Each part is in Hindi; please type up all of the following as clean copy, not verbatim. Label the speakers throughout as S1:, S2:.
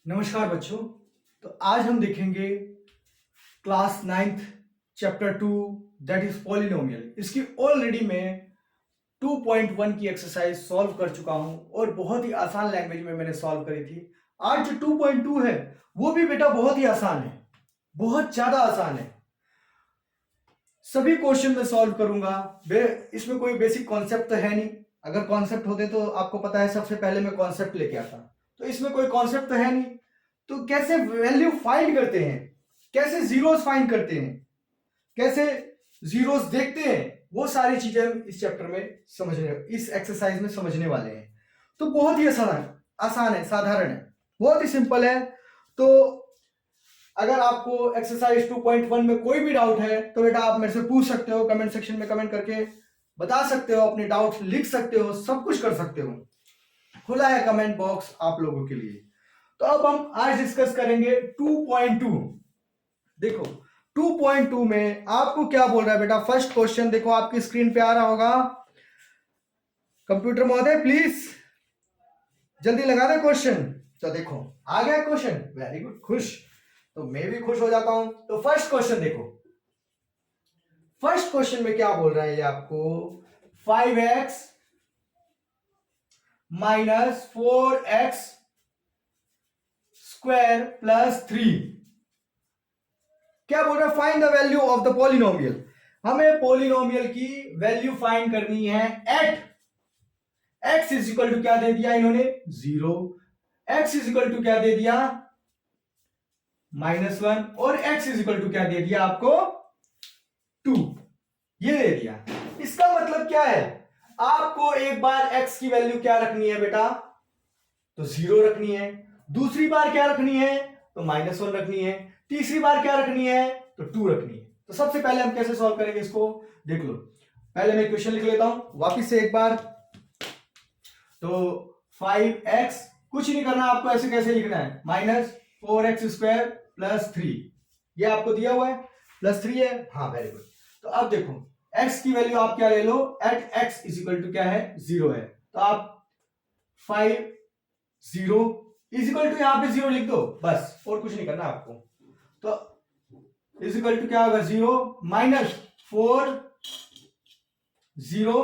S1: नमस्कार बच्चों। तो आज हम देखेंगे class 9th chapter 2 that is polynomial. इसकी ऑलरेडी मैं 2.1 की एक्सरसाइज सॉल्व कर चुका हूं और बहुत ही आसान लैंग्वेज में मैंने सॉल्व करी थी। आज जो 2.2 है वो भी बेटा बहुत ही आसान है, बहुत ज्यादा आसान है। सभी क्वेश्चन मैं सॉल्व करूंगा। इसमें कोई बेसिक कॉन्सेप्ट तो है नहीं। अगर कॉन्सेप्ट होते तो आपको पता है सबसे पहले मैं कॉन्सेप्ट लेके आता। तो इसमें कोई कॉन्सेप्ट तो है नहीं। तो कैसे वैल्यू फाइंड करते हैं, कैसे जीरोस फाइंड करते हैं, कैसे जीरोस देखते हैं, वो सारी चीजें हम इस चैप्टर में इस एक्सरसाइज में समझने वाले हैं। तो बहुत ही आसान है, साधारण है, बहुत ही सिंपल है। तो अगर आपको एक्सरसाइज 2.1 में कोई भी डाउट है तो बेटा आप मेरे से पूछ सकते हो, कमेंट सेक्शन में कमेंट करके बता सकते हो, अपने डाउट लिख सकते हो, सब कुछ कर सकते हो। खुला है कमेंट बॉक्स आप लोगों के लिए। तो अब हम आज डिस्कस करेंगे 2.2। देखो 2.2 में आपको क्या बोल रहा है बेटा। फर्स्ट क्वेश्चन देखो आपकी स्क्रीन पे आ रहा होगा। कंप्यूटर महोदय प्लीज जल्दी लगा दे क्वेश्चन। तो देखो आ गया क्वेश्चन, वेरी गुड, खुश। तो मैं भी खुश हो जाता हूं। तो फर्स्ट क्वेश्चन देखो, फर्स्ट क्वेश्चन में क्या बोल रहा है ये आपको, 5x minus 4x square plus 3। क्या बोल रहा है, find the value of the polynomial. हमें पॉलिनोमियल की वैल्यू फाइंड करनी है at x is equal to क्या दे दिया इन्होंने, 0। x इज इक्वल टू क्या दे दिया, -1। और x इज इक्वल टू क्या दे दिया आपको, 2। ये दे दिया। इसका मतलब क्या है, आपको एक बार x की वैल्यू क्या रखनी है बेटा, तो 0 रखनी है। दूसरी बार क्या रखनी है, तो -1 रखनी है। तीसरी बार क्या रखनी है, तो 2 रखनी है। तो सबसे पहले हम कैसे सॉल्व करेंगे इसको, देख लो। पहले मैं इक्वेशन लिख लेता हूं वापिस से एक बार। तो 5x कुछ नहीं करना आपको, ऐसे कैसे लिखना है, -4x स्क्वायर प्लस 3। ये आपको दिया हुआ है, +3 है, हाँ वेरी गुड। तो अब देखो x की वैल्यू आप क्या ले लो, at x is equal to क्या है, 0 है। तो आप 5 0 इज इक्वल टू यहां पे 0 लिख दो बस, और कुछ नहीं करना आपको। तो इज इक्वल टू क्या होगा, 0 -4 0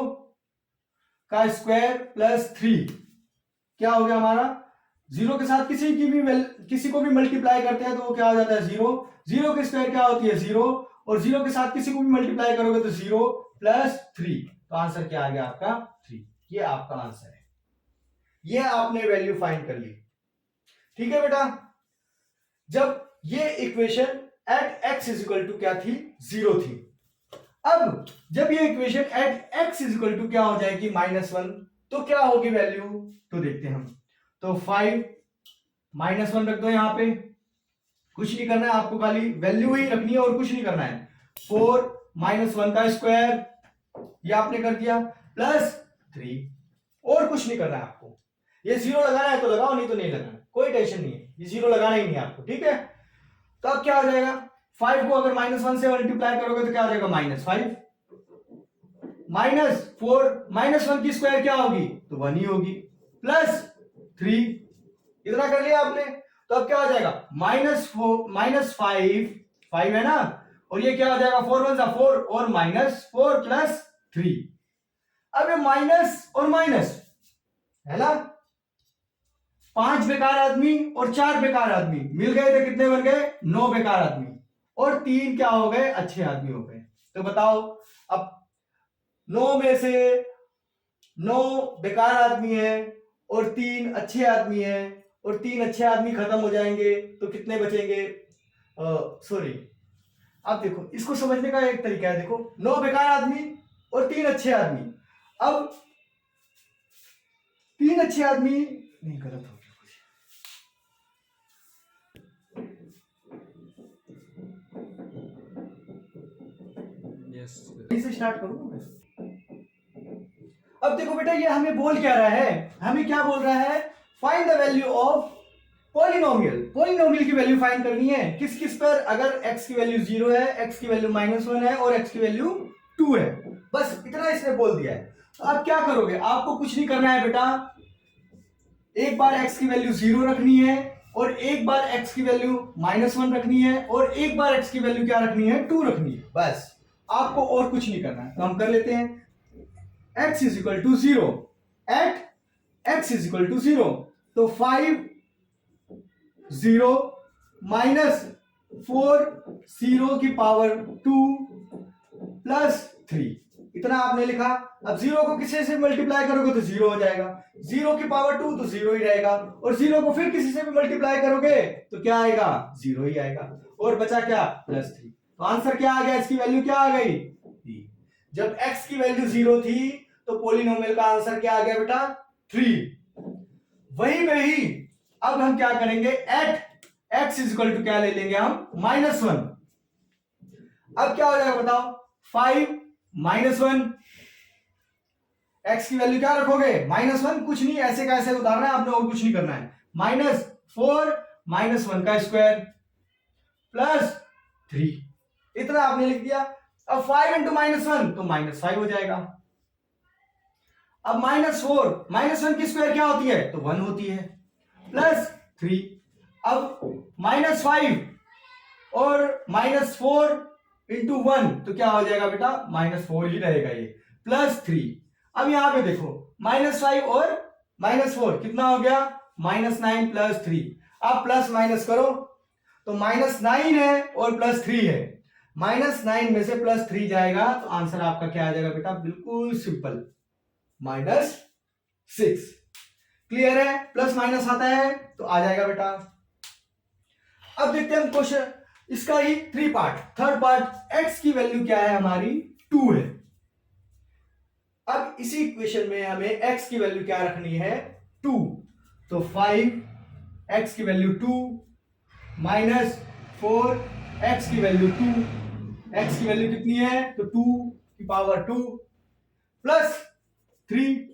S1: का स्क्वायर प्लस 3। क्या हो गया हमारा, 0 के साथ किसी को भी मल्टीप्लाई करते हैं तो वो क्या हो जाता है, 0। 0 की स्क्वायर क्या होती है, 0। और 0 के साथ किसी को भी मल्टीप्लाई करोगे तो 0 प्लस 3। तो आंसर क्या आ गया आपका, 3। ये आपका आंसर है। ये आपने वैल्यू फाइंड कर ली, ठीक है बेटा। जब ये equation at x is equal to क्या थी, 0 थी। अब जब ये equation at x is equal to क्या हो जाएगी, -1, तो क्या होगी वैल्यू, तो देखते हैं हम। तो 5 -1 रख दो यहां पे, कुछ नहीं करना है आपको, खाली वैल्यू ही रखनी है और कुछ नहीं करना है। 4 -1 का स्क्वायर, ये आपने कर दिया, प्लस 3, और कुछ नहीं करना है आपको। ये 0 लगाना है तो लगाओ, नहीं तो नहीं लगाना, कोई टेंशन नहीं है, ये 0 लगाना ही नहीं है आपको, ठीक है। तो अब क्या हो जाएगा, 5 को अगर -1 से मल्टीप्लाई करोगे तो क्या हो जाएगा, -5। -4 -1 की स्क्वायर क्या होगी, तो 1 ही होगी, प्लस 3। इतना कर लिया आपने। तो अब क्या हो जाएगा, -5 5 है ना, और ये क्या हो जाएगा, 4 1 4 और -4 प्लस 3। अब ये माइनस और माइनस है ना, 5 बेकार आदमी और 4 बेकार आदमी मिल गए थे, कितने बन गए, 9 बेकार आदमी, और 3 क्या हो गए, अच्छे आदमी हो गए। तो बताओ, अब 9 में से 9 बेकार आदमी है और 3 अच्छे आदमी है, और 3 अच्छे आदमी खत्म हो जाएंगे तो कितने बचेंगे, सॉरी, अब देखो इसको समझने का एक तरीका है। देखो 9 बेकार आदमी और 3 अच्छे आदमी। अब 3 अच्छे आदमी, नहीं गलत हो गया कुछ, से स्टार्ट करूं मैं। अब देखो बेटा, ये हमें बोल क्या रहा है, हमें क्या बोल रहा है, find the value of polynomial. Polynomial की वैल्यू फाइंड करनी है किस किस पर, अगर x की वैल्यू 0 है, x की वैल्यू -1 है और x की वैल्यू 2 है। बस इतना इसने बोल दिया है। तो अब क्या करोगे, आपको कुछ नहीं करना है बेटा, एक बार x की वैल्यू 0 रखनी है और एक बार x की वैल्यू -1 रखनी है और एक बार x की वैल्यू क्या रखनी है, 2 रखनी है, बस आपको और कुछ नहीं करना है। तो हम कर लेते हैं x is equal to 0 at x is equal to 0, तो 5 0 माइनस 4 0 की पावर 2 प्लस 3, इतना आपने लिखा। अब 0 को किसी से मल्टीप्लाई करोगे तो 0 हो जाएगा, 0 की पावर 2 तो 0 ही रहेगा, और 0 को फिर किसी से भी मल्टीप्लाई करोगे तो क्या आएगा, 0 ही आएगा, और बचा क्या, +3। तो आंसर क्या आ गया, इसकी वैल्यू क्या आ गई, 3। जब x की वैल्यू 0 थी तो पोलिनोमियल का आंसर क्या आ गया बेटा, 3। वहीं पे ही अब हम क्या करेंगे, at x is equal to क्या ले लेंगे हम, -1। अब क्या हो जाएगा बताओ, 5 -1, x की वैल्यू क्या रखोगे, -1, कुछ नहीं, ऐसे का ऐसे उतारना है आपने और कुछ नहीं करना है, -4 -1 का स्क्वायर प्लस 3, इतना आपने लिख दिया। अब 5 इंटू -1 तो -5 हो जाएगा। अब -4 -1 की स्क्वायर क्या होती है, तो 1 होती है, प्लस 3। अब -5 और -4 इंटू 1 तो क्या हो जाएगा बेटा, -4 ही रहेगा ये, प्लस 3। अब यहां पे देखो -5 और -4 कितना हो गया, -9 प्लस 3। अब प्लस माइनस करो तो -9 है और +3 है, -9 में से +3 जाएगा तो आंसर आपका क्या आ जाएगा बेटा, बिल्कुल सिंपल, -6। क्लियर है, प्लस माइनस आता है तो आ जाएगा बेटा। अब देखते हैं हम क्वेश्चन, इसका ही 3 पार्ट, थर्ड पार्ट, x की वैल्यू क्या है हमारी, 2 है। अब इसी इक्वेशन में हमें x की वैल्यू क्या रखनी है, 2, तो 5 x की वैल्यू 2 -4 x की वैल्यू 2, x की वैल्यू कितनी है, तो 2 की पावर 2 प्लस 3।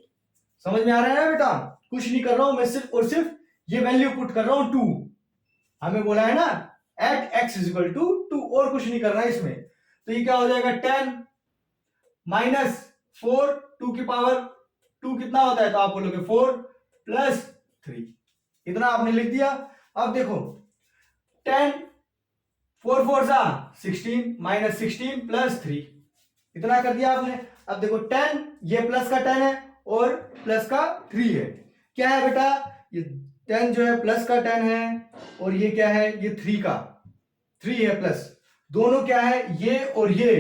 S1: समझ में आ रहा है ना बेटा, कुछ नहीं कर रहा हूं मैं, सिर्फ और सिर्फ ये वैल्यू पुट कर रहा हूं 2, हमें बोला है ना at x is equal to 2, और कुछ नहीं करना है इसमें। तो ये क्या हो जाएगा, 10 -4 2 की पावर 2 कितना होता है, तो आप बोलोगे 4 प्लस 3, इतना आपने लिख दिया। अब देखो 10 4 4 सा 16 -16 प्लस 3, इतना कर दिया आपने। अब देखो 10, ये प्लस का 10 है और प्लस का 3 है, क्या है बेटा, ये 10 जो है प्लस का 10 है और ये क्या है, ये 3 का 3 है प्लस, दोनों क्या है, ये और ये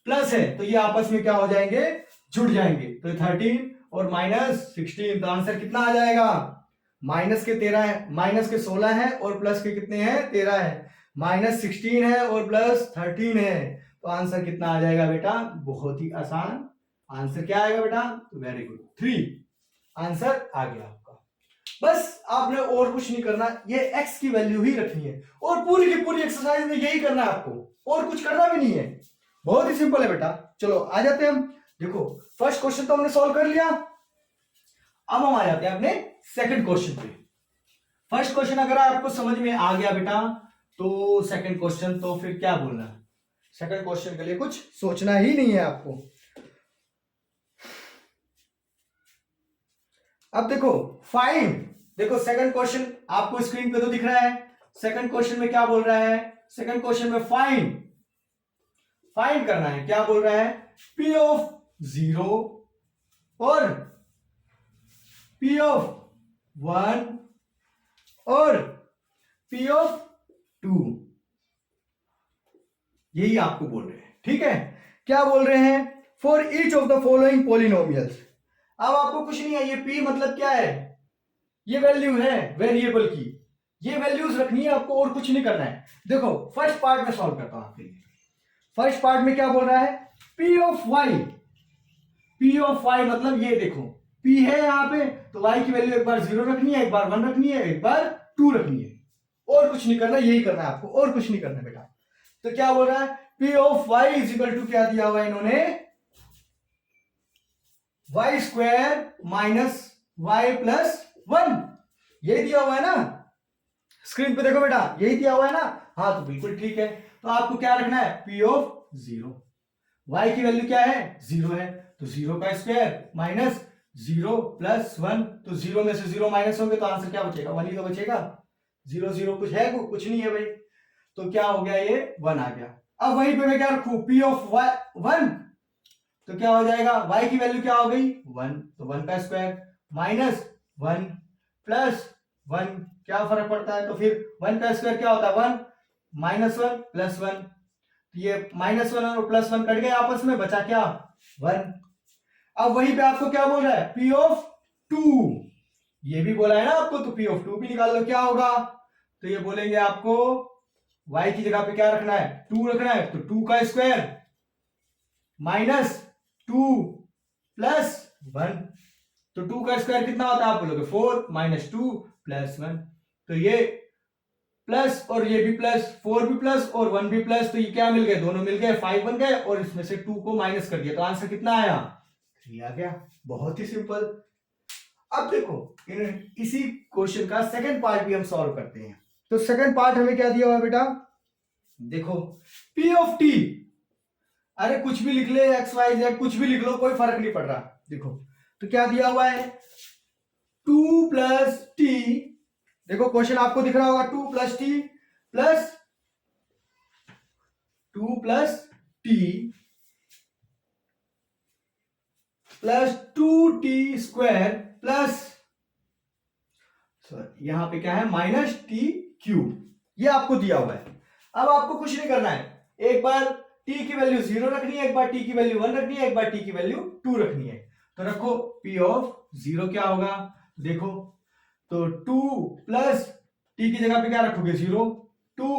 S1: प्लस है, तो ये आपस में क्या हो जाएंगे, जुड़ जाएंगे, तो 13 और -16, तो आंसर कितना आ जाएगा, माइनस के 13 है, माइनस के 16 है और प्लस के कितने हैं, 13 है, -16 है और प्लस 13 है, तो आंसर कितना आ जाएगा बेटा, बहुत ही आसान आंसर क्या आएगा बेटा, वेरी गुड, 3 आंसर आ गया आपका। बस आपने और कुछ नहीं करना, ये x की वैल्यू ही रखनी है और पूरी की पूरी एक्सरसाइज में यही करना है आपको, और कुछ करना भी नहीं है, बहुत ही सिंपल है बेटा। चलो आ जाते हैं हम, देखो फर्स्ट क्वेश्चन तो हमने सॉल्व कर लिया, अब हम आ जाते हैं अपने सेकंड क्वेश्चन पे। फर्स्ट क्वेश्चन अगर आपको समझ में आ गया बेटा तो सेकंड क्वेश्चन तो फिर क्या बोलना है, सेकंड क्वेश्चन के लिए कुछ सोचना ही नहीं है आपको। अब देखो फाइंड, देखो सेकंड क्वेश्चन आपको स्क्रीन पे तो दिख रहा है, सेकंड क्वेश्चन में क्या बोल रहा है, सेकंड क्वेश्चन में फाइंड करना है, क्या बोल रहा है, P ऑफ 0 और P ऑफ 1 और P ऑफ 2, यही आपको बोल रहे हैं, ठीक है। क्या बोल रहे हैं, for each of the following polynomials. अब आपको कुछ नहीं है, ये P मतलब क्या है, ये वैल्यू है वेरिएबल की, ये वैल्यूज रखनी है आपको और कुछ नहीं करना है। देखो फर्स्ट पार्ट में सॉल्व करता हूं आपके लिए, फर्स्ट पार्ट में क्या बोल रहा है, P ऑफ y मतलब ये देखो P है यहाँ पे, तो y की वैल्यू एक बार 0 रखनी है, एक बार 1 रखनी है, एक बार 2 रखनी है, और कुछ नहीं करना, यही करना है आपको, और कुछ नहीं करना बेटा। तो क्या बोल रहा है, P of y is equal to क्या दिया हुआ है इन्होंने, y² माइनस y प्लस 1, यही दिया हुआ है ना, स्क्रीन पे देखो बेटा यही दिया हुआ है ना, हाँ तो बिल्कुल ठीक है। तो आपको क्या रखना है, P ऑफ 0, y की वैल्यू क्या है, 0 है, तो 0 का स्क्वायर माइनस 0 प्लस 1, तो 0 में से 0 माइनस होंगे तो आंसर क्या बचेगा, 1 ही तो बचेगा। 0 0 कुछ है, कुछ नहीं है भाई, तो क्या हो गया, ये 1 आ गया। अब वहीं पे मैं क्या रखूं, p ऑफ 1, तो क्या हो जाएगा, y की वैल्यू क्या हो गई 1, तो 1 का स्क्वायर माइनस 1 प्लस 1, क्या फर्क पड़ता है, तो फिर 1 का स्क्वायर क्या होता है 1, -1 प्लस 1, तो ये -1 और +1 कट गए आपस में, बचा क्या 1। अब वहीं पे आपको क्या बोल रहा है, p ऑफ 2, ये भी बोला है ना आपको, तो p ऑफ 2 भी निकाल लो, क्या होगा, तो ये बोलेंगे आपको y की जगह पे क्या रखना है 2 रखना है, तो 2 का स्क्वायर -2 प्लस 1, तो 2 का स्क्वायर कितना होता है आप बोलोगे 4 -2 प्लस 1, तो ये प्लस और ये भी प्लस, 4 भी प्लस और 1 भी प्लस, तो ये क्या मिल गए, दोनों मिल गए 5 बन गए, और इसमें से 2 को माइनस कर दिया, तो आंसर कितना आया 3 आ गया। बहुत ही सिंपल। अब देखो इसी क्वेश्चन का सेकंड पार्ट भी हम सॉल्व करते हैं। तो सेकंड पार्ट हमें क्या दिया हुआ है बेटा, देखो p ऑफ t, अरे कुछ भी लिख ले, एक्स वाई जेड कुछ भी लिख लो, कोई फर्क नहीं पड़ रहा। देखो तो क्या दिया हुआ है 2 प्लस t, देखो क्वेश्चन आपको दिख रहा होगा 2 plus t plus 2 plus t plus 2t square plus, यहां पे क्या है -t³, ये आपको दिया हुआ है। अब आपको कुछ नहीं करना है, एक बार t की वैल्यू 0 रखनी है, एक बार t की वैल्यू 1 रखनी है, एक बार t की वैल्यू 2 रखनी है। तो रखो p ऑफ 0 क्या होगा, देखो तो 2 प्लस t की जगह पे क्या रखोगे 0, 2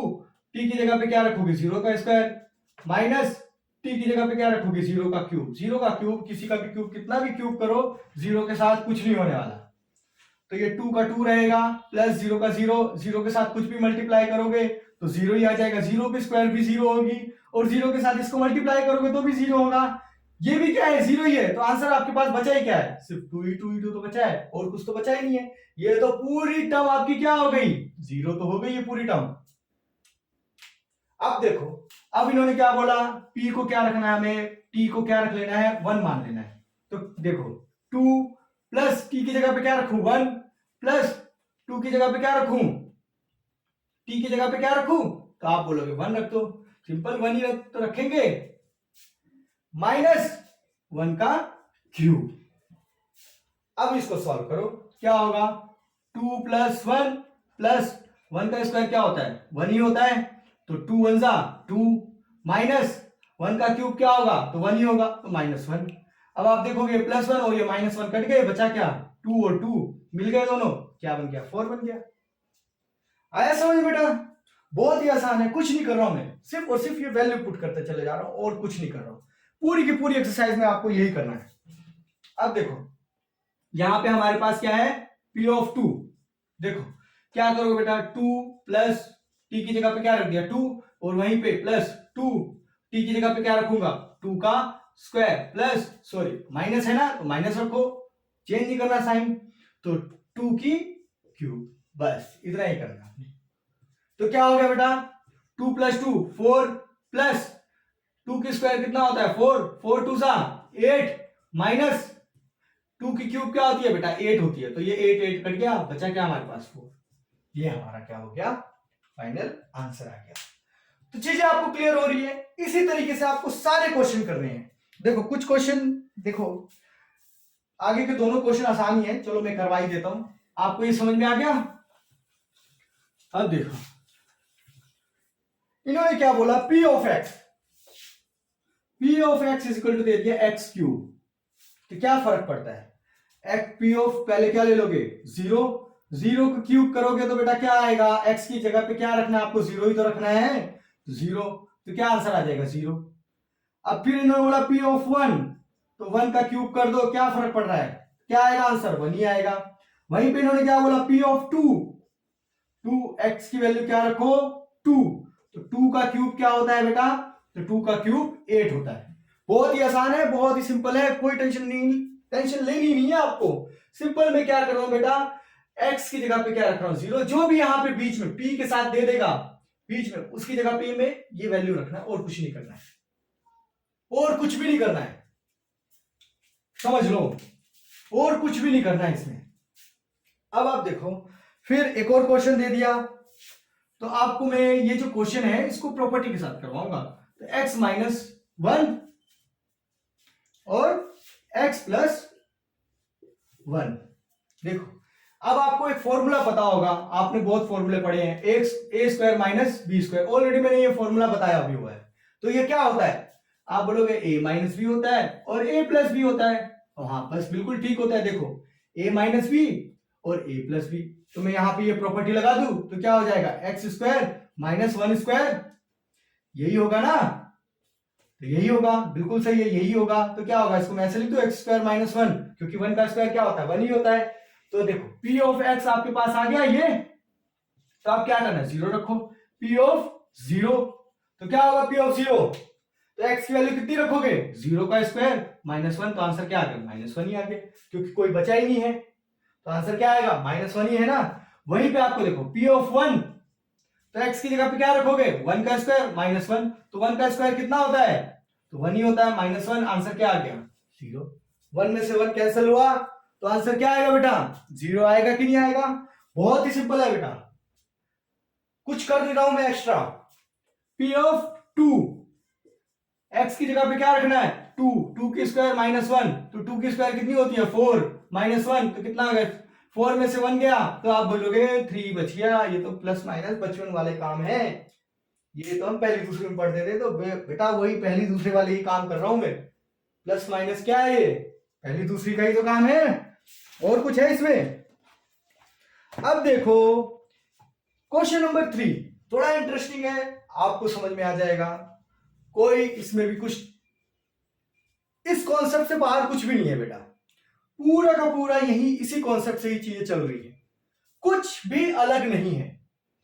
S1: t की जगह पे क्या रखोगे 0 का स्क्वायर, माइनस t की जगह पे क्या रखोगे 0 का क्यूब, 0 का क्यूब किसी का भी क्यूब कितना भी क्यूब करो 0 के साथ कुछ नहीं होने वाला, तो ये 2 का 2 रहेगा प्लस 0 का 0, 0 के साथ कुछ भी मल्टीप्लाई करोगे तो 0 ही आ जाएगा, 0 की स्क्वायर भी 0 होगी, और 0 के साथ इसको मल्टीप्लाई करोगे तो भी 0 होगा, ये भी क्या है 0 ही है, तो आंसर आपके पास बचा ही क्या है, सिर्फ 2 तो बचा है, और कुछ तो बचा ही नहीं है, ये तो पूरी टर्म आपकी क्या हो गई 0 तो हो गई ये पूरी टर्म। अब देखो, अब इन्होंने क्या बोला, p को क्या रखना है हमें, t को क्या रख लेना है 1 मान लेना है, तो देखो 2 प्लस t की जगह पे क्या रखूं 1 प्लस 2 की जगह पे क्या रखूं, t की जगह पे क्या रखूं, तो आप बोलोगे 1 रख दो, सिंपल 1 ही तो रखेंगे, -1 का क्यूब। अब इसको सॉल्व करो, क्या होगा 2 प्लस 1 प्लस 1 का स्क्वायर क्या होता है 1 ही होता है, तो 2 1 जा 2, माइनस 1 का क्यूब क्या होगा, तो 1 ही होगा, तो -1। अब आप देखोगे +1 और ये -1 कट गए, बचा क्या 2 और 2 मिल गए दोनों, क्या बन गया 4 बन गया। आया समझ बेटा, बहुत ही आसान है, कुछ नहीं कर रहा हूं मैं, सिर्फ और सिर्फ ये वैल्यू पुट करते चले जा रहा हूं और कुछ नहीं कर रहा हूं, पूरी की पूरी एक्सरसाइज में आपको यही करना है। अब देखो यहां पे हमारे पास क्या है p ऑफ 2, देखो क्या करोगे बेटा 2 प्लस t की जगह पे क्या रख दिया 2, और वहीं पे प्लस 2 t की जगह पे क्या रखूंगा 2 का स्क्वायर प्लस, सॉरी माइनस है ना तो माइनस रखो, चेंज नहीं करना साइन, तो 2 की क्यूब, बस इतना ही करना आपने। तो क्या हो गया बेटा 2 प्लस 2 4 प्लस 2 की स्क्वायर कितना होता है 4, 4 2 सा 8 माइनस 2 की क्यूब क्या होती है बेटा 8 होती है, तो ये 8 8 कट गया, बचा क्या हमारे पास 4, ये हमारा क्या हो गया फाइनल आंसर आ गया। तो चीजें आपको क्लियर हो रही है, इसी तरीके से आपको सारे क्वेश्चन करने हैं। देखो कुछ क्वेश्चन, देखो आगे के दोनों क्वेश्चन आसान ही है, चलो मैं करवा ही देता हूं, आपको ये समझ में आ गया। अब देखो इन्होंने क्या बोला p of x, p of x is equal to दे दिया x क्यूब, तो क्या फर्क पड़ता है x p ऑफ, पहले क्या ले लोगे 0, 0 को क्यूब करोगे तो बेटा क्या आएगा, x की जगह पे क्या रखना है आपको 0 ही तो रखना है, तो 0, तो क्या आंसर आ जाएगा 0। अब फिर इन्होंने बोला p ऑफ 1, तो 1 का क्यूब कर दो, क्या फर्क पड़ रहा है, क्या आएगा आंसर 1 ही आएगा। वहीं पे इन्होंने क्या बोला p ऑफ 2, 2x की वैल्यू क्या रखो 2, तो 2 का क्यूब क्या होता है बेटा, तो 2 का क्यूब 8 होता है। बहुत ही आसान है, बहुत ही सिंपल है, कोई टेंशन नहीं, टेंशन लेनी नहीं है आपको। सिंपल में क्या कर रहा हूं बेटा, x की जगह पे क्या रख रहा हूं 0, जो भी यहां पे बीच में p के साथ दे देगा बीच में उसकी जगह पे में ये वैल्यू रखना है, और कुछ नहीं करना है, और कुछ भी नहीं करना है, समझ लो, और कुछ भी नहीं करना है इसमें। अब आप देखो फिर एक और क्वेश्चन दे दिया, तो आपको मैं ये जो क्वेश्चन है इसको प्रॉपर्टी के साथ करवाऊंगा। तो x माइनस 1 और x प्लस 1। देखो अब आपको एक फॉर्मूला पता होगा, आपने बहुत फॉर्मूले पढ़े हैं, A square minus B square, already मैंने ये फॉर्मूला बताया भी हुआ है। तो ये क्या होता है, आप बोलोगे a माइनस बी होता है और a प्लस बी होता है। तो हाँ बस बिल्कुल ठीक होता है। देखो a माइनस बी और a प्लस बी, तो मैं यहाँ पे ये प्रॉपर्टी लगा दूं तो क्या हो जाएगा, एक्स स्क्वायर माइनस 1 स्क्वायर, यही होगा ना। तो यही होगा, बिल्कुल सही है, यही होगा। तो क्या होगा, इसको मैं ऐसे लिख दूं एक्स स्क्वायर माइनस 1, क्योंकि 1 का स्क्वायर क्या होता है, 1 ही होता है। तो देखो p ऑफ x आपके पास आ गया ये, तो आप क्या करना है, जीरो रखो। p ऑफ 0, तो क्या होगा p ऑफ 0, तो x की वैल्यू कितनी रखोगे, 0 का स्क्वायर माइनस 1, तो आंसर क्या आ गया, माइनस 1 ही आ गया, क्योंकि कोई बचा ही नहीं है, तो आंसर क्या आएगा, माइनस 1 ही है ना। वहीं पे आपको देखो p ऑफ 1, तो x की जगह पे क्या रखोगे, 1 का स्क्वायर माइनस 1, तो 1 का स्क्वायर कितना होता है, तो 1 ही होता है, माइनस 1, आंसर क्या आ गया, 0। 1 में से 1 कैंसिल हुआ, तो आंसर क्या आएगा बेटा, 0 आएगा कि नहीं आएगा। बहुत ही सिंपल है बेटा, कुछ कर नहीं रहा हूं मैं एक्स्ट्रा। p ऑफ 2, x की जगह पे क्या रखना है, 2, 2 की स्क्वायर माइनस 1, तो 2 की स्क्वायर कितनी होती है, 4 माइनस 1, तो कितना आ गया, 4 में से 1 गया, तो आप बोलोगे 3 बच गया। ये तो प्लस माइनस बचपन वाले काम है, ये तो हम पहली दूसरे में पढ़ते थे, तो बेटा वही पहली दूसरे वाले ही काम कर रहा हूं मैं। प्लस माइनस क्या है, ये पहली दूसरी का ही तो काम है, और कुछ है इसमें। अब देखो क्वेश्चन नंबर 3, थोड़ा इंटरेस्टिंग है, आपको समझ में आ जाएगा, कोई इसमें भी कुछ इस कॉन्सेप्ट से बाहर कुछ भी नहीं है बेटा, पूरा का पूरा यही इसी कॉन्सेप्ट से ही चीजें चल रही है, कुछ भी अलग नहीं है,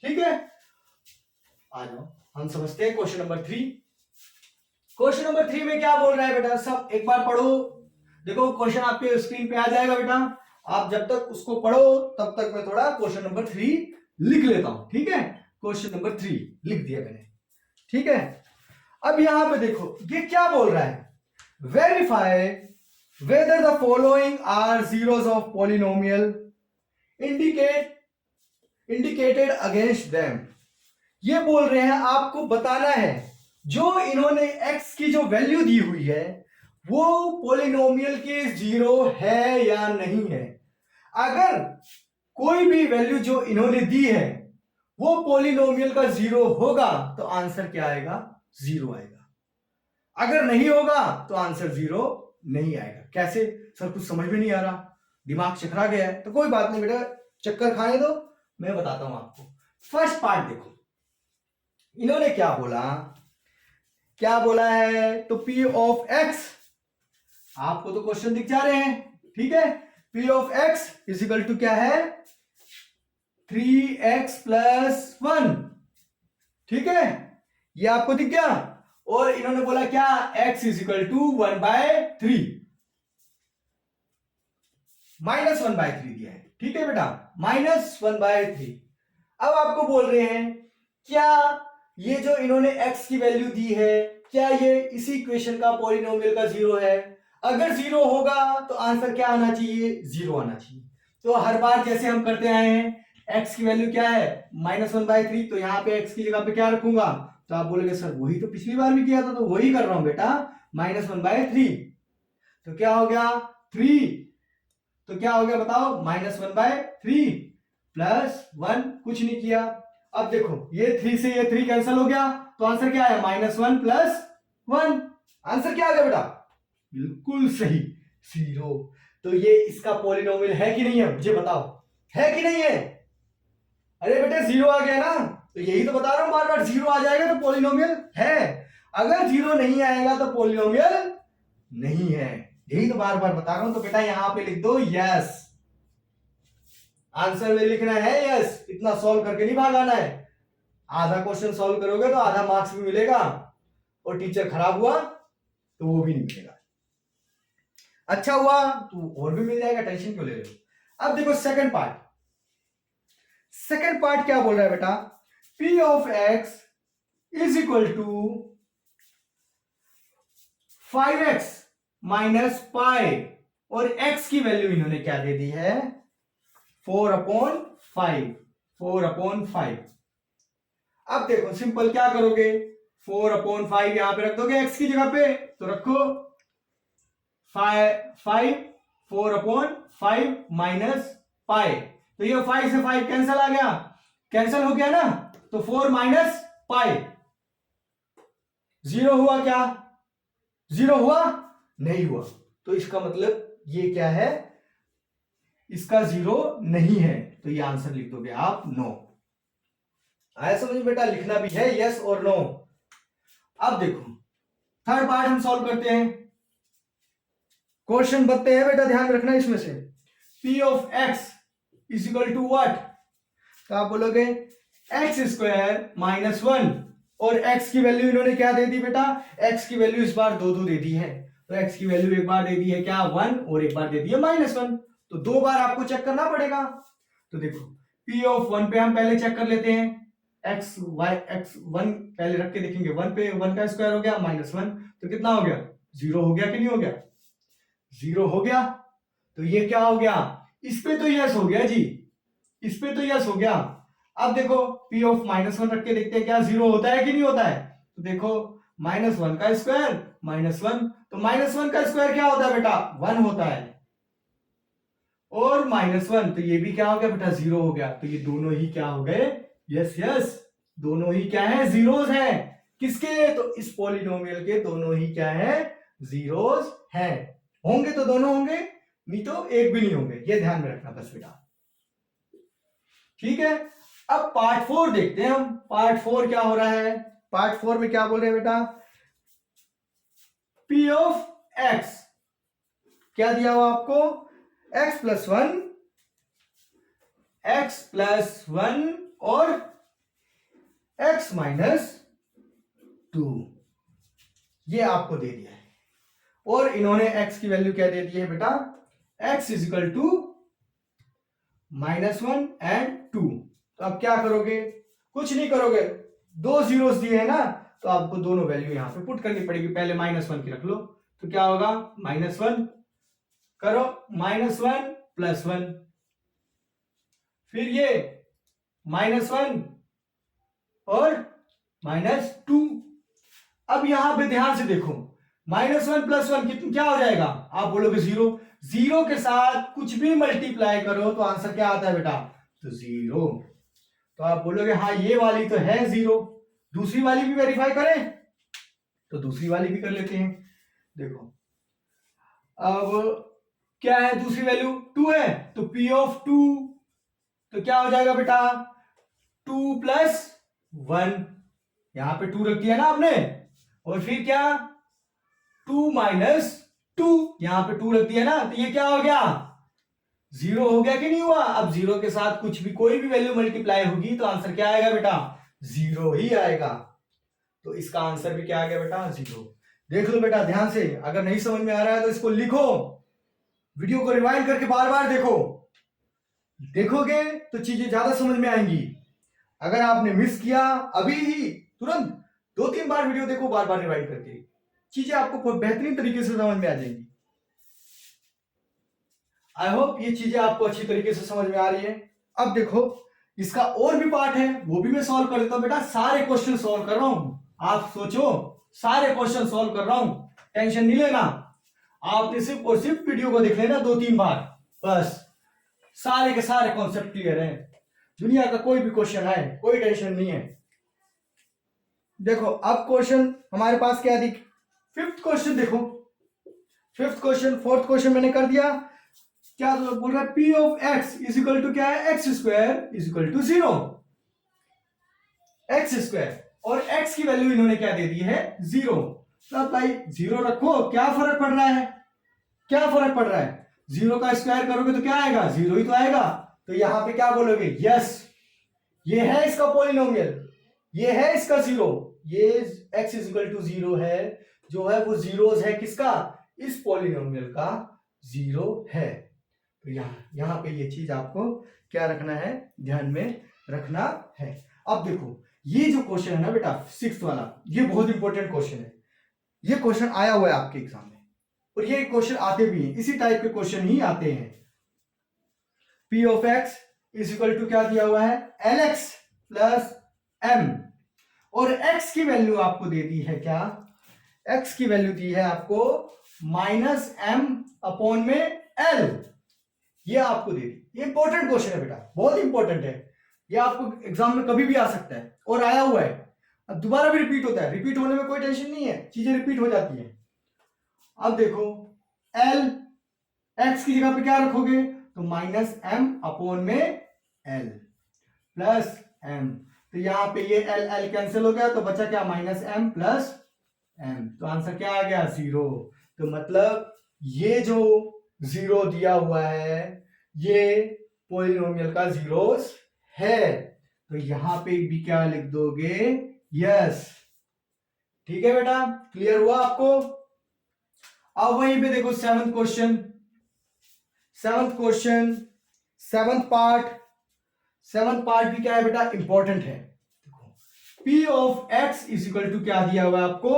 S1: ठीक है। आ जाओ हम समझते हैं क्वेश्चन नंबर 3। क्वेश्चन नंबर 3 में क्या बोल रहा है बेटा, सब एक बार पढ़ो। देखो क्वेश्चन आपके स्क्रीन पे आ जाएगा बेटा, आप जब तक उसको पढ़ो तब तक मैं थोड़ा क्वेश्चन नंबर 3 लिख लेता हूं, ठीक है। क्वेश्चन नंबर 3 लिख दिया मैंने, ठीक है। अब यहां पे देखो ये क्या बोल रहा है, verify whether the following are zeros of polynomial indicated against them। ये बोल रहे हैं आपको बताना है जो इन्होंने x की जो वैल्यू दी हुई है वो पॉलिनोमियल के जीरो है या नहीं है। अगर कोई भी वैल्यू जो इन्होंने दी है वो पॉलिनोमियल का जीरो होगा तो आंसर क्या आएगा, जीरो आएगा। अगर नहीं होगा तो आंसर जीरो नहीं आएगा। कैसे सर, कुछ समझ में नहीं आ रहा, दिमाग चकरा गया है, तो कोई बात नहीं बेटा, चक्कर खाने दो, मैं बताता हूं आपको। फर्स्ट पार्ट देखो, इन्होंने क्या बोला, क्या बोला है, तो p ऑफ x, आपको तो क्वेश्चन दिख जा रहे हैं, ठीक है। p of x is equal to क्या है, 3x प्लस 1, ठीक है, ये आपको दिख गया। और इन्होंने बोला क्या, x इजिकल टू 1/3, माइनस 1/3 दिया है, ठीक है बेटा, माइनस 1/3। अब आपको बोल रहे हैं क्या ये जो इन्होंने x की वैल्यू दी है क्या ये इसी इक्वेशन का पॉलिनोमियल का जीरो है। अगर जीरो होगा तो आंसर क्या आना चाहिए, जीरो आना चाहिए। तो हर बार जैसे हम करते आए हैं, x की वैल्यू क्या है, -1/3, तो यहाँ पे x की जगह पे क्या रखूंगा, तो आप बोलोगे सर वही तो पिछली बार भी किया था, तो वही कर रहा हूं बेटा, -1/3, तो क्या हो गया 3, तो क्या हो गया बताओ, -1/3 प्लस 1, कुछ नहीं किया। अब देखो ये 3 से ये 3 कैंसिल हो गया, तो आंसर क्या है, -1 प्लस 1, आंसर क्या आ गया बेटा, बिल्कुल सही, 0। तो ये इसका पॉलिनोमियल है कि नहीं है, मुझे बताओ, है कि नहीं है। अरे बेटे 0 आ गया ना, तो यही तो बता रहा हूं, बार बार 0 आ जाएगा तो पॉलिनोमियल है, अगर 0 नहीं आएगा तो पॉलिनोमियल नहीं है, यही तो बार बार बता रहा हूं। तो बेटा यहां पे लिख दो यस, आंसर में लिखना है यस, इतना सॉल्व करके नहीं भागाना है। आधा क्वेश्चन सॉल्व करोगे तो आधा मार्क्स भी मिलेगा, और टीचर खराब हुआ तो वो भी नहीं मिलेगा, अच्छा हुआ तो और भी मिल जाएगा, टेंशन क्यों ले रहे हो। अब देखो सेकंड पार्ट, सेकंड पार्ट क्या बोल रहा है बेटा, p of x is equal to 5x minus pi, और x की वैल्यू इन्होंने क्या दे दी है 4/5, 4/5। अब देखो सिंपल क्या करोगे, 4/5 यहां पे रख दोगे x की जगह पे, तो रखो 5 4/5 माइनस पाई, तो ये 5 से 5 कैंसिल आ गया, कैंसिल हो गया ना, तो 4 माइनस पाई, 0 हुआ क्या, 0 हुआ नहीं हुआ, तो इसका मतलब ये क्या है, इसका 0 नहीं है, तो ये आंसर लिख दोगे आप नो। आया समझ बेटा, लिखना भी है यस और नो। अब देखो थर्ड पार्ट हम सॉल्व करते हैं, क्वेश्चन बनते हैं बेटा, ध्यान रखना इसमें से, p of x is equal to what, तो आप बोलोगे x² माइनस 1, और x की वैल्यू इन्होंने क्या दे दी बेटा, x की वैल्यू इस बार दो दे दी है, तो x की वैल्यू एक बार दे दी है क्या 1, और एक बार दे दी है -1, तो 2 बार आपको चेक करना पड़ेगा। तो देखो p ऑफ 1 पे हम पहले चेक कर लेते हैं, x1 पहले रख के देखेंगे, 1 पे 1 का स्क्वायर हो गया -1, तो कितना हो गया, 0 हो गया कि नहीं हो गया, 0 हो गया, तो ये क्या हो गया, इस पे तो यस हो गया जी, इस पे तो यस हो गया। अब देखो p ऑफ -1 रख के देखते हैं क्या 0 होता है कि नहीं होता है, तो देखो -1 का स्क्वायर -1, तो -1 का स्क्वायर क्या होता है बेटा 1 होता है, और -1, तो ये भी क्या हो गया बेटा 0 हो गया, तो ये दोनों ही क्या हो गए, यस यस, दोनों ही क्या है, जीरोस हैं, किसके, तो इस पॉलिनोमियल के दोनों ही क्या है, जीरोस हैं, होंगे तो दोनों होंगे, नहीं तो एक भी नहीं होंगे, ये ध्यान में रखना बस बेटा, ठीक है। अब पार्ट 4 देखते हैं हम, पार्ट 4 क्या हो रहा है, पार्ट 4 में क्या बोल रहे हैं बेटा, p ऑफ x क्या दिया हुआ आपको, x प्लस 1 और x माइनस 2, ये आपको दे दिया है, और इन्होंने x की वैल्यू क्या दे दी है बेटा, x is equal to -1 and 2, तो अब क्या करोगे, कुछ नहीं करोगे, 2 जीरोस दिए हैं ना, तो आपको दोनों वैल्यू यहां पे पुट करनी पड़ेगी, पहले -1 की रख लो, तो क्या होगा -1 करो, -1 प्लस 1, फिर ये -1 और -2, अब यहां पे ध्यान से देखो, -1 प्लस 1 कितना क्या हो जाएगा, आप बोलोगे 0, 0 के साथ कुछ भी मल्टीप्लाई करो तो आंसर क्या आता है बेटा, तो 0, तो आप बोलोगे हाँ ये वाली तो है 0, दूसरी वाली भी वेरीफाई करें, तो दूसरी वाली भी कर लेते हैं, देखो अब क्या है, दूसरी वैल्यू 2 है, तो p ऑफ 2, तो क्या हो जाएगा बेटा 2 प्लस 1, यहां पे 2 रख दिया ना आपने, और फिर क्या 2 माइनस 2, यहां पे 2 रख दिया ना, तो ये क्या हो गया 0 हो गया कि नहीं हुआ, अब 0 के साथ कुछ भी कोई भी वैल्यू मल्टीप्लाई होगी तो आंसर क्या आएगा बेटा 0 ही आएगा, तो इसका आंसर भी क्या आ गया बेटा 0। देख लो बेटा ध्यान से, अगर नहीं समझ में आ रहा है तो इसको लिखो, वीडियो को रिवाइंड करके बार बार देखो, देखोगे तो चीजें ज्यादा समझ में आएंगी, अगर आपने मिस किया अभी ही तुरंत 2-3 बार वीडियो देखो, बार बार रिवाइंड करके, चीजें आपको बेहतरीन तरीके से समझ में आ जाएंगी। आई होप ये चीजें आपको अच्छी तरीके से समझ में आ रही है। अब देखो इसका और भी पार्ट है, वो भी मैं सॉल्व कर देता हूं बेटा, सारे क्वेश्चन सॉल्व कर रहा हूं, आप सोचो सारे क्वेश्चन सॉल्व कर रहा हूं, टेंशन नहीं लेना, आपने सिर्फ और सिर्फ वीडियो को देख लेना 2-3 बार, बस सारे के सारे कॉन्सेप्ट क्लियर है, दुनिया का कोई भी क्वेश्चन है कोई टेंशन नहीं है। देखो अब क्वेश्चन हमारे पास क्या दिख, फिफ्थ क्वेश्चन देखो, फिफ्थ क्वेश्चन, फोर्थ क्वेश्चन मैंने कर दिया, क्या बोल रहा है p of x is equal to क्या है, x² is equal to 0, x², और x की वैल्यू इन्होंने क्या दे दी है 0, तो भाई 0 रखो, क्या फर्क पड़ रहा है, क्या फर्क पड़ रहा है, 0 का स्क्वायर करोगे तो क्या आएगा 0 ही तो आएगा, तो यहां पे क्या बोलोगे यस, ये है इसका पॉलिनोमियल, ये है इसका 0, ये x इज इक्वल टू 0 है, जो है वो जीरोस है किसका, इस पॉलिनोमियल का 0 है, तो यहां पे ये चीज आपको क्या रखना है, ध्यान में रखना है। अब देखो ये जो क्वेश्चन है ना बेटा 6th वाला, ये बहुत इंपॉर्टेंट क्वेश्चन है, ये क्वेश्चन आया हुआ है आपके एग्जाम में, और ये क्वेश्चन आते भी हैं, इसी टाइप के क्वेश्चन ही आते हैं। P of x is equal to क्या दिया हुआ है, LX प्लस M, और x की वैल्यू आपको दे दी है क्या, x की वैल्यू दी है आपको -m अपॉन में L, ये आपको दे दी। ये इंपॉर्टेंट क्वेश्चन है बेटा, बहुत इंपॉर्टेंट है, ये आपको एग्जाम में कभी भी आ सकता है और आया हुआ है, अब दोबारा भी रिपीट होता है, रिपीट होने में कोई टेंशन नहीं है, चीजें रिपीट हो जाती है। अब देखो L, x की जगह पे क्या रखोगे, तो -m अपॉन में L प्लस m, तो यहां पे ये L L कैंसिल हो गया, तो बचा क्या, -m प्लस m, तो आंसर क्या आ गया, 0। तो मतलब ये जो 0 दिया हुआ है ये पॉलिनोमियल का जीरोस है, तो यहां पे भी क्या लिख दोगे, यस। ठीक है बेटा, क्लियर हुआ आपको। अब वहीं पे देखो सेवंथ क्वेश्चन, सेवंथ पार्ट भी क्या है बेटा, इंपॉर्टेंट है। देखो P of x is equal to क्या दिया हुआ है आपको,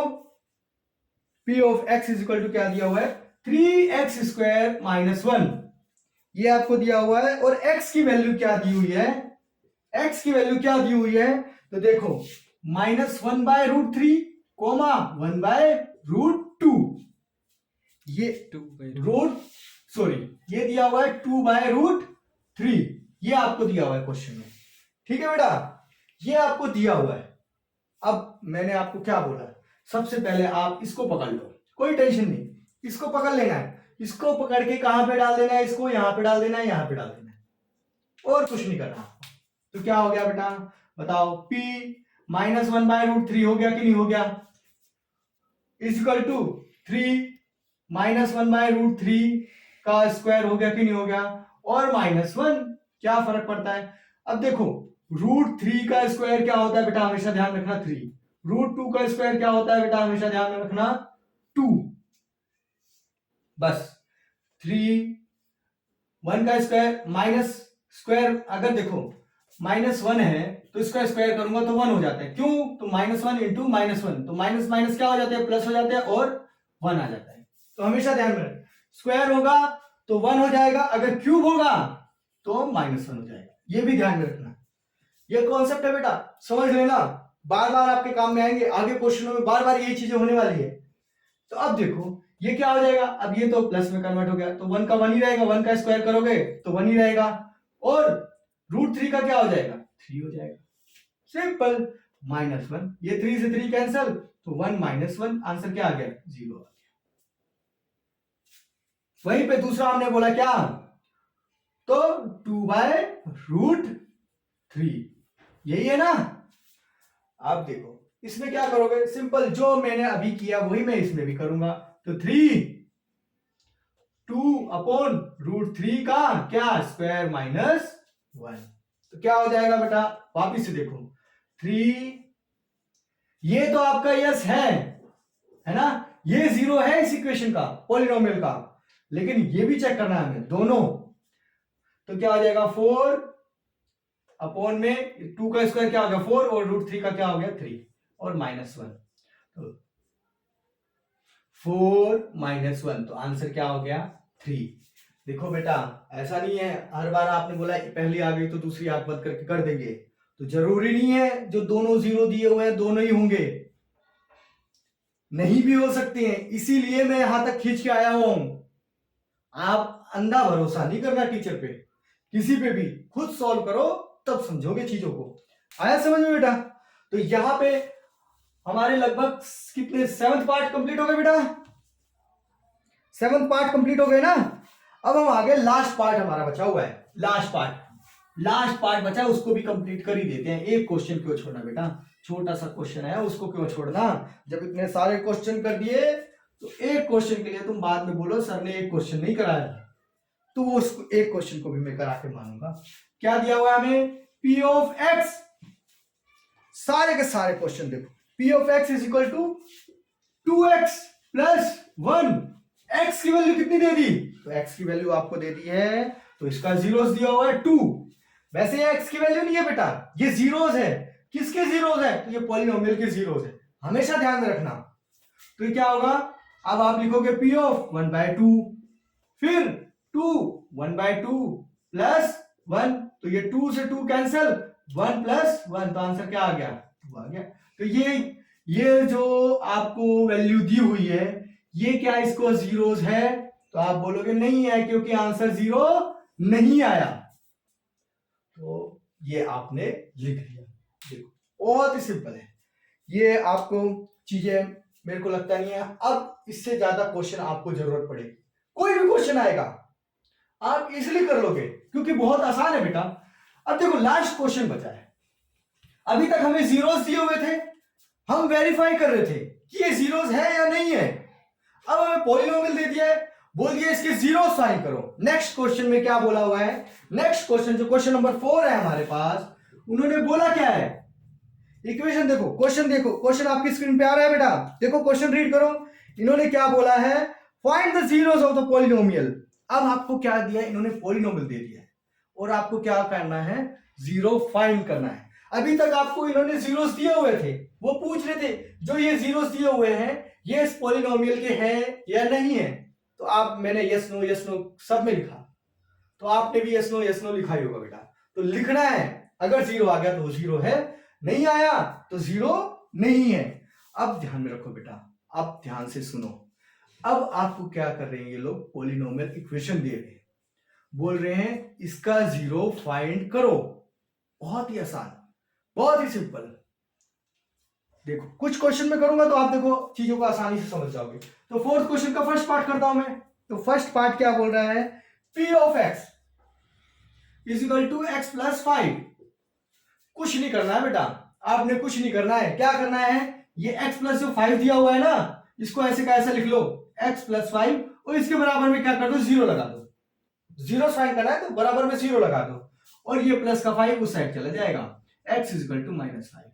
S1: P of x is equal to क्या दिया हुआ है, 3x स्क्वायर माइनस 1, ये आपको दिया हुआ है, और x की वैल्यू क्या दी हुई है, x की वैल्यू क्या दी हुई है, तो देखो -1/√3 कोमा 1/√2, ये ये दिया हुआ है 2/√3, ये आपको दिया हुआ है क्वेश्चन में। ठीक है बेटा, ये आपको दिया हुआ है। अब मैंने आपको क्या बोला, सबसे पहले आप इसको पकड़ लो, कोई टेंशन नहीं, इसको पकड़ लेना है, इसको पकड़ के कहां पे डाल देना है, इसको यहां पे डाल देना है, यहां पे डाल देना है, और कुछ नहीं करना आपको। तो क्या हो गया बेटा, बताओ, P -1/√3 हो गया कि नहीं हो गया, इज इक्वल टू 3 -1/√3 का स्क्वायर हो गया कि नहीं हो गया, और -1, क्या फर्क पड़ता है। अब देखो √3 का स्क्वायर क्या होता है बेटा, हमेशा ध्यान रखना 3, √2 का स्क्वायर क्या होता है बेटा, हमेशा ध्यान में रखना 2, बस 3, 1 का स्क्वायर माइनस स्क्वायर, अगर देखो -1 है तो इसका स्क्वायर करूंगा तो 1 हो जाता है, क्यों, तो -1 इंटू -1, तो माइनस माइनस क्या हो जाते हैं, प्लस हो जाते हैं, और 1 आ जाता है, तो हमेशा ध्यान में रखें, स्क्वायर होगा तो 1 हो जाएगा, अगर क्यूब होगा तो -1 हो जाएगा, ये भी ध्यान में रखना। ये कॉन्सेप्ट है बेटा, समझ लेना, बार बार आपके काम में आएंगे, आगे क्वेश्चनों में बार बार यही चीजें होने वाली है। तो अब देखो ये क्या हो जाएगा, अब ये तो प्लस में कन्वर्ट हो गया, तो 1 का 1 ही रहेगा, 1 का स्क्वायर करोगे तो 1 ही रहेगा, और √3 का क्या हो जाएगा, 3 हो जाएगा, सिंपल, -1, ये 3 से 3 कैंसिल, तो 1 -1, आंसर क्या आ गया, 0 आ गया। वहीं पे दूसरा हमने बोला क्या, तो 2/√3, यही है ना। आप देखो इसमें क्या करोगे, सिंपल, जो मैंने अभी किया वही मैं इसमें भी करूंगा, तो 2/√3 का क्या स्क्वायर -1, तो क्या हो जाएगा बेटा, वापिस से देखो 3, ये तो आपका यस है ना, ये 0 है इस इक्वेशन का, पॉलिनोमियल का, लेकिन ये भी चेक करना है हमें दोनों, तो क्या हो जाएगा 4 अपॉन में 2 का स्क्वायर क्या हो गया 4, और √3 का क्या हो गया 3, और -1, तो 4 -1, तो आंसर क्या हो गया 3। देखो बेटा ऐसा नहीं है हर बार आपने बोला पहली आ गई तो दूसरी आंख बंद करके कर देंगे, तो जरूरी नहीं है जो दोनों 0 दिए हुए हैं दोनों ही होंगे, नहीं भी हो सकते हैं, इसीलिए मैं यहां तक खींच के आया हूं। आप अंधा भरोसा नहीं करना टीचर पे, किसी पे भी, खुद सॉल्व करो तब समझोगे चीजों को। आया समझ में बेटा, तो यहां पे हमारे लगभग कितने 7th पार्ट कंप्लीट हो गए बेटा, 7th पार्ट कंप्लीट हो गए ना। अब हम आगे लास्ट पार्ट हमारा बचा हुआ है, लास्ट पार्ट बचा है, उसको भी कंप्लीट कर ही देते हैं। एक क्वेश्चन क्यों छोड़ना बेटा, छोटा सा क्वेश्चन है उसको क्यों छोड़ना, जब इतने सारे क्वेश्चन कर दिए तो एक क्वेश्चन के लिए तुम बाद में बोलो सर ने एक क्वेश्चन नहीं कराया, तो वो उसको एक क्वेश्चन को भी मैं करा के मानूंगा। क्या दिया हुआ है हमें, P ऑफ x, सारे के सारे क्वेश्चन देखो, P of x is equal to 2x plus 1, x की वैल्यू कितनी दे दी, तो x की वैल्यू आपको दे दी है, तो इसका जीरोस दिया हुआ है 2, वैसे ये x की वैल्यू नहीं है बेटा, ये जीरोस है, किसके जीरोस है, तो ये पॉलिनोमियल के जीरोस है, हमेशा ध्यान में रखना। तो ये क्या होगा, अब आप लिखोगे P ऑफ 1/2, फिर 2 1/2, प्लस 1, तो ये 2 से 2 कैंसिल, 1 प्लस 1, तो आंसर क्या आ गया? 2 आ गया। तो ये जो आपको वैल्यू दी हुई है, ये क्या इसको जीरोस है? तो आप बोलोगे नहीं है, क्योंकि आंसर 0 नहीं आया। तो ये आपने लिख दिया। देखो बहुत ही सिंपल है, ये आपको चीजें मेरे को लगता नहीं है अब इससे ज्यादा क्वेश्चन आपको जरूरत पड़ेगी। कोई भी क्वेश्चन आएगा आप इजीली कर लोगे, क्योंकि बहुत आसान है बेटा। अब देखो लास्ट क्वेश्चन बचा है। अभी तक हमें जीरोस दिए हुए थे, हम वेरीफाई कर रहे थे कि ये जीरोस है या नहीं है। अब हमें पॉलिनोमियल दे दिया है, बोल दिया इसके जीरो फाइंड करो। नेक्स्ट क्वेश्चन में क्या बोला हुआ है? नेक्स्ट क्वेश्चन जो क्वेश्चन नंबर 4 है हमारे पास, उन्होंने बोला क्या है? इक्वेशन देखो, क्वेश्चन आपकी स्क्रीन पे आ रहा है बेटा, देखो क्वेश्चन रीड करो। इन्होंने क्या बोला है? Find the zeros of the polynomial. अब आपको क्या दिया? इन्होंने पॉलिनोमियल दे दिया है और आपको क्या करना है? जीरो फाइंड करना है। अभी तक आपको इन्होंने जीरोस दिए हुए थे, वो पूछ रहे थे जो ये जीरोस दिए हुए हैं ये इस पॉलिनोमियल के हैं या नहीं है। तो आप मैंने यस नो सब में लिखा, तो आपने भी यस नो लिखा ही होगा बेटा। तो लिखना है, अगर जीरो आ गया तो जीरो है, नहीं आया तो जीरो नहीं है। अब ध्यान में रखो बेटा, अब ध्यान से सुनो। अब आपको क्या कर रहे हैं ये लोग? पॉलिनोमियल इक्वेशन दे रहे हैं, बोल रहे हैं इसका जीरो फाइंड करो। बहुत ही आसान, बहुत ही सिंपल। देखो कुछ क्वेश्चन में करूंगा तो आप देखो चीजों को आसानी से समझ जाओगे। तो फोर्थ क्वेश्चन का फर्स्ट पार्ट करता हूं मैं। तो फर्स्ट पार्ट क्या बोल रहा है? P of x is equal to x plus 5। कुछ नहीं करना है बेटा, आपने कुछ नहीं करना है। क्या करना है? ये x प्लस जो 5 दिया हुआ है ना, इसको ऐसे का ऐसा लिख लो, x प्लस 5, और इसके बराबर में क्या कर दो? जीरो लगा दो। जीरो फाइंड करना है तो बराबर में जीरो लगा दो, और ये प्लस का 5 उस साइड चला जाएगा। x is equal to minus 5।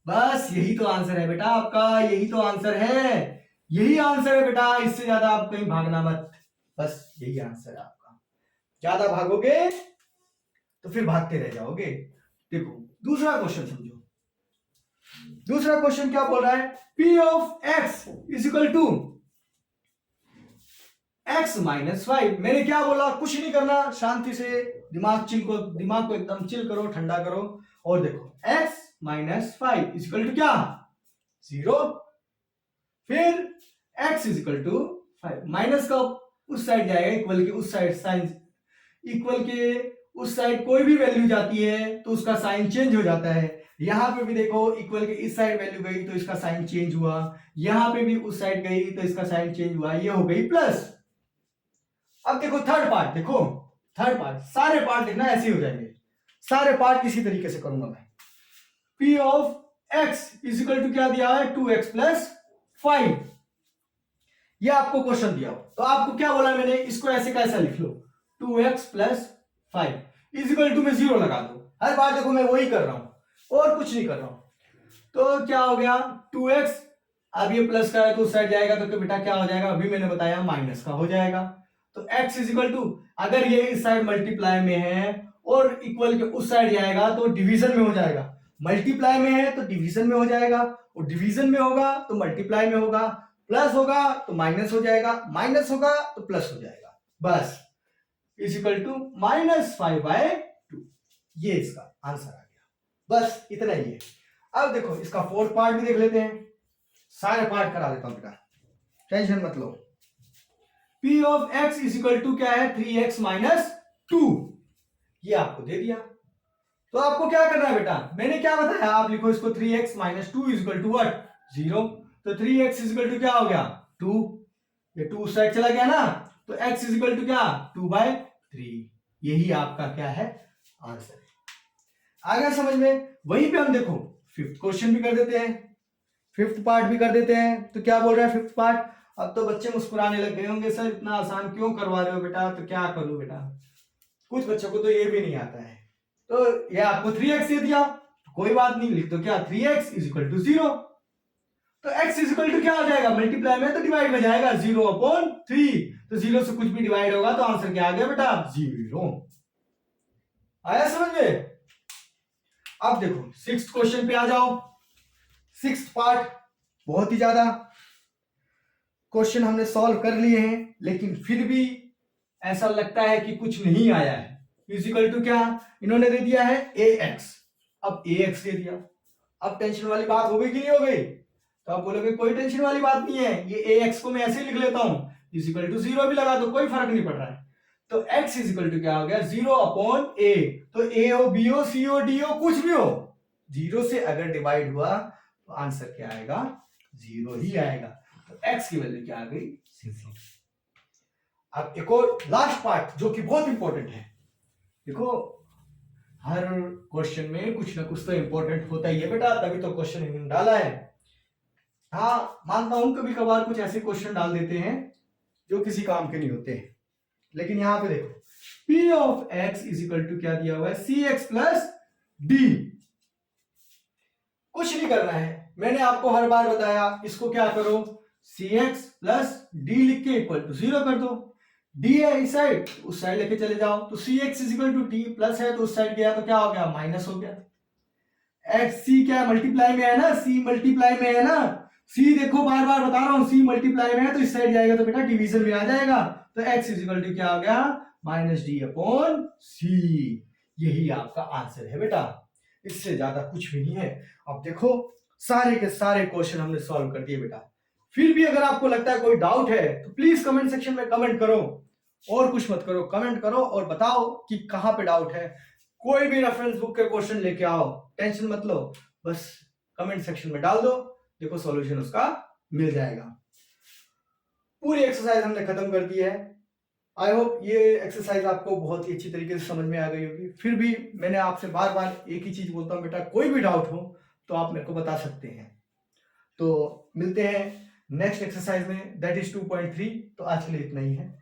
S1: बस यही तो आंसर है बेटा आपका, यही तो आंसर है, यही आंसर है बेटा। इससे ज्यादा आप कहीं भागना मत, बस यही आंसर है आपका। ज्यादा भागोगे तो फिर भागते रह जाओगे। देखो दूसरा क्वेश्चन समझो। दूसरा क्वेश्चन क्या बोल रहा है? P of x is equal to x minus 5। मैंने क्या बोला? कुछ नहीं करना, शांति से दिमाग को एकदम चिल करो, ठंडा करो, और देखो x minus 5 is equal to क्या? जीरो। फिर x is equal to 5, minus का उस साइड जाएगा, इक्वल के उस साइड, साइन इक्वल के उस साइड कोई भी वैल्यू जाती है तो उसका साइन चेंज हो जाता है। यहां पे भी देखो इक्वल के इस साइड वैल्यू गई तो इसका साइन चेंज हुआ, यहां पे भी उस साइड गई तो इसका साइन चेंज हुआ, ये हो गई प्लस। अब देखो थर्ड पार्ट, देखो थर्ड पार्ट, सारे पार्ट देखना ऐसे हो जाएंगे, सारे पार्ट इसी तरीके से करूंगा मैं। P of x is equal to क्या दिया है? 2x plus 5। ये आपको क्वेश्चन दिया हो तो आपको क्या बोला मैंने? इसको ऐसे कैसा लिख लो, 2x plus 5 is equal to में जीरो लगा दो। हर बार देखो मैं वही कर रहा हूं और कुछ नहीं कर रहा हूं। तो क्या हो गया? 2x, अब ये प्लस का है तो उस साइड जाएगा तो बेटा क्या हो जाएगा? अभी मैंने बताया माइनस का हो जाएगा। तो x इज इक्वल टू, अगर ये इस साइड मल्टीप्लाई में है और इक्वल के उस साइड जाएगा तो डिवीजन में हो जाएगा। मल्टीप्लाई में है तो डिवीजन में हो जाएगा, और डिवीजन में होगा तो मल्टीप्लाई में होगा, प्लस होगा तो माइनस हो जाएगा, माइनस होगा तो प्लस हो जाएगा। बस इज इक्वल टू -5/2। ये इसका आंसर आ गया। बस इतना ही है। अब देखो इसका फोर्थ पार्ट भी देख लेते हैं, सारे पार्ट करा देता हूं बेटा, टेंशन मत लो। P of x is equal to क्या है? 3x minus 2। ये आपको दे दिया, तो आपको क्या करना है बेटा? मैंने क्या बताया? आप लिखो इसको 3x minus 2 is equal to what? 0। तो 3x इज इक्वल टू क्या हो गया? 2। ये 2 साइड चला गया ना, तो x इज इक्वल टू क्या? 2/3। यही आपका क्या है? आंसर है। आ गया समझ में? वहीं पे हम देखो फिफ्थ क्वेश्चन भी कर देते हैं, फिफ्थ पार्ट भी कर देते हैं। तो क्या बोल रहा है फिफ्थ पार्ट? अब तो बच्चे मुस्कुराने लग गए होंगे, सर इतना आसान क्यों करवा रहे हो बेटा? तो क्या करूं बेटा, कुछ बच्चों को तो ये भी नहीं आता है। तो ये आपको 3x दे दिया, कोई बात नहीं, लिख दो क्या? 3x is equal to 0। तो x इज इक्वल टू क्या हो जाएगा? मल्टीप्लाई में तो डिवाइड में जाएगा, 0/3। तो 0 से कुछ भी डिवाइड होगा तो आंसर क्या आ गया बेटा? 0। आया समझ में? अब देखो सिक्स्थ क्वेश्चन पे आ जाओ। सिक्स्थ पार्ट, बहुत ही ज्यादा क्वेश्चन हमने सॉल्व कर लिए हैं, लेकिन फिर भी ऐसा लगता है कि कुछ नहीं आया है। इजिकल टू क्या, इन्होंने दे दिया है ax, अब ax दे दिया। अब टेंशन वाली बात हो गई कि नहीं हो गई? तो आप बोलोगे कोई टेंशन वाली बात नहीं है, ये ax को मैं ऐसे ही लिख लेता हूं, इजिकल टू 0 भी लगा दो, कोई फर्क नहीं पड़ रहा है। तो x इजिकल टू क्या हो गया, 0/a। तो a हो, b हो, c हो, d हो, कुछ भी हो, 0 से अगर डिवाइड हुआ तो आंसर क्या आएगा, 0 ही आएगा। तो x की वैल्यू क्या आ गई, 0। अब एक और लास्ट पार्ट जो कि बहुत इंपॉर्टेंट है। देखो हर क्वेश्चन में कुछ ना कुछ तो इंपॉर्टेंट होता ही है बेटा, तभी तो क्वेश्चन इन्होंने डाला है। हाँ मानता हूं कभी कभार कुछ ऐसे क्वेश्चन डाल देते हैं जो किसी काम के नहीं होते हैं, लेकिन यहां पे देखो p of x is equal to क्या दिया हुआ है, cx प्लस d। कुछ नहीं करना है, मैंने आपको हर बार बताया, इसको क्या करो, cx प्लस d लिख के इक्वल टू 0 कर दो। d है इस साइड, उस साइड लेके चले जाओ, तो cx is equal to d plus है तो उस साइड गया तो क्या हो गया, माइनस हो गया। x c क्या मल्टीप्लाई में है ना, c मल्टीप्लाई में है ना, c देखो बार बार बता रहा हूं, c मल्टीप्लाई में है तो इस साइड जाएगा तो बेटा डिवीजन में आ जाएगा। तो x इज इक्वल टू क्या हो गया, माइनस डी अपॉन सी। यही आपका आंसर है बेटा, इससे ज्यादा कुछ भी नहीं है। अब देखो सारे के सारे क्वेश्चन हमने सॉल्व कर दिए बेटा। फिर भी अगर आपको लगता है कोई डाउट है तो प्लीज कमेंट सेक्शन में कमेंट करो, और कुछ मत करो, कमेंट करो और बताओ कि कहां पे डाउट है। कोई भी रेफरेंस बुक के क्वेश्चन लेके आओ, टेंशन मत लो, बस कमेंट सेक्शन में डाल दो, देखो सॉल्यूशन उसका मिल जाएगा। पूरी एक्सरसाइज हमने खत्म कर दी है। आई होप ये एक्सरसाइज आपको बहुत ही अच्छी तरीके से समझ में आ गई होगी। फिर भी मैंने आपसे बार बार एक ही चीज बोलता हूं बेटा, कोई भी डाउट हो तो आप मेरे को बता सकते हैं। तो मिलते हैं नेक्स्ट एक्सरसाइज में, दैट इज 2.3। तो आज के लिए इतना ही है।